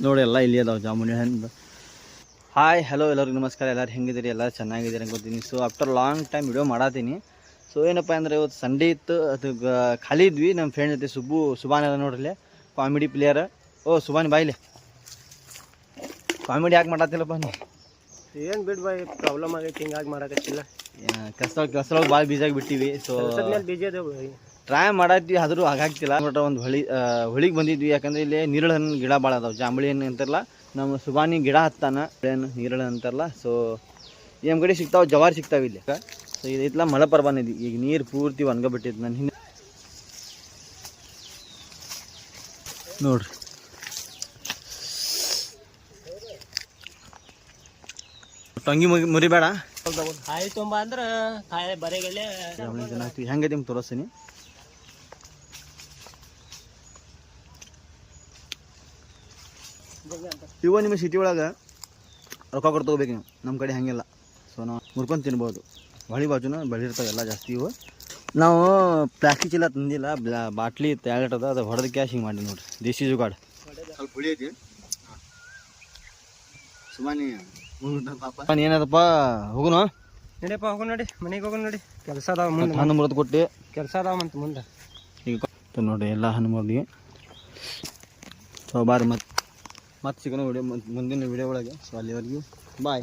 ನೋಡಿ ಎಲ್ಲ ಇಲ್ಲಿ ಅದಾವೆ ಜಾಮೂನಿ ಹಣ್ಣು. ಹಾಯ್ ಹಲೋ ಎಲ್ಲರಿಗೂ ನಮಸ್ಕಾರ. ಎಲ್ಲರೂ ಹೆಂಗಿದ್ದೀರಿ? ಎಲ್ಲ ಚೆನ್ನಾಗಿದ್ದೀರಿ ಅನ್ಕೋತೀನಿ. So after long time video ಮಾಡತ್ತೀನಿ. ಸೊ ಏನಪ್ಪ ಅಂದರೆ ಇವತ್ತು ಸಂಡೇ ಇತ್ತು, ಅದು ಖಾಲಿ ಇದ್ವಿ. ನಮ್ಮ ಫ್ರೆಂಡ್ ಜೊತೆ ಸುಬಾನ್ ಎಲ್ಲ ನೋಡ್ರಿ, ಕಾಮಿಡಿ ಪ್ಲೇಯರ್. ಓ ಸುಬಾನ್ ಬಾಯ್ಲೆ, ಕಾಮಿಡಿ ಯಾಕೆ ಮಾಡತ್ತಿಲ್ಲಪ್ಪ ನೀವು? ಏನು ಬಿಡ್ ಬಾಯ್, ಪ್ರಾಬ್ಲಮ್ ಆಗೈತಿ, ಹಿಂಗಾಗಿ ಮಾಡಕತ್ತಿಲ್ಲ. ಕೆಲಸದೊಳಗೆ ಭಾಳ ಬೀಜಾಗಿ ಬಿಟ್ಟಿವಿ. ಸೊ ಬಿಜಿ ಅದೇವು, ಟ್ರೈ ಮಾಡತ್ತೀವಿ, ಆದರೂ ಆಗಾಗ್ತಿಲ್ಲ. ಬಟ್ ಒಂದು ಹೊಳಿಗೆ ಬಂದಿದ್ವಿ, ಯಾಕಂದರೆ ಇಲ್ಲಿ ನೀರಳ ಹಣ್ಣು ಗಿಡ ಭಾಳ ಅದಾವೆ. ಜಾಂಬಳಿ ಹಣ್ಣು ಅಂತಾರಲ್ಲ, ನಮ್ಮ ಸುಬಾನಿ ಗಿಡ ಹತ್ತಾನ ಏನು ನೀರಳ ಅಂತಾರಲ್ಲ. ಸೊ ನಮ್ಮ ಕಡೆ ಸಿಗ್ತಾವೆ, ಜವಾರಿ ಸಿಗ್ತಾವೆ ಇಲ್ಲಿ. ಸೊ ಇದೈತಲ್ಲ ಮಲಪರ್ ಬಂದಿದ್ವಿ, ಈಗ ನೀರು ಪೂರ್ತಿ ಒಣಗಬಿಟ್ಟಿತ್ತು. ನನ್ನ ಹಿಂದೆ ನೋಡ್ರಿ, ಟೊಂಗಿ ಮುರಿಬೇಡ. ಕಾಯಿ ತುಂಬ ಅಂದ್ರೆ ಕಾಯಿ ಬರೆಗಲ್ಲೇ ಹೆಂಗೆ ನಿಮ್ಗೆ ತೋರಿಸ್ತೀನಿ. ಇವ ನಿಮ್ಮ ಸಿಟಿ ಒಳಗೆ ರೊಕ್ಕ ಕೊಟ್ಟು ತೊಗೋಬೇಕು ನೀವು, ನಮ್ಮ ಕಡೆ ಹಂಗಿಲ್ಲ. ಸೊ ನಾವು ಮುರ್ಕೊಂಡು ತಿನ್ಬೋದು. ಹೊಳಿ ಬಾಜುನ ಬೆಳಿರ್ತಾವೆ ಎಲ್ಲ ಜಾಸ್ತಿ. ಇವು ನಾವು ಪ್ಲಾಸ್ಟಿಕ್ ಚೀಲ ತಂದಿಲ್ಲ, ಬಾಟ್ಲಿ ತಯಾರಿಟ್ಟದ, ಅದು ಹೊಡೆದ ಕ್ಯಾಶ್ ಹಿಂಗೆ ಮಾಡಿ ನೋಡ್ರಿ, ದೇಶಿ ಜುಗಾಡ್. ಸ್ವಲ್ಪ ಹುಳಿ ಐತಿ. ಸುಮಾನಿ ಪಾಪ ಏನದಪ್ಪ, ಹೋಗುನು ನಡಿಯಪ್ಪ, ಹೋಗೋಣ ನಡಿ, ಮನೆಗೆ ಹೋಗೋಣ ನಡಿ. ಕೆಲಸ ಅದಾವ ಮುಂದೆ, ಹಣ್ಣು ಮುರಿದು ಕೊಟ್ಟು ಕೆಲಸ ಅದಾವ ಮತ್ತು ಮುಂದೆ. ಈಗ ನೋಡ್ರಿ ಎಲ್ಲ ಹಣ್ಣು ಮುರಿದ್ವಿ. ಸೊ ಬಾರಿ ಮತ್ತೆ ಸಿಗೋಣ ವಿಡಿಯೋ ಮುಂದಿನ ವಿಡಿಯೋ ಒಳಗೆ. ಸೊ ಅಲ್ಲಿವರೆಗೂ ಬಾಯ್.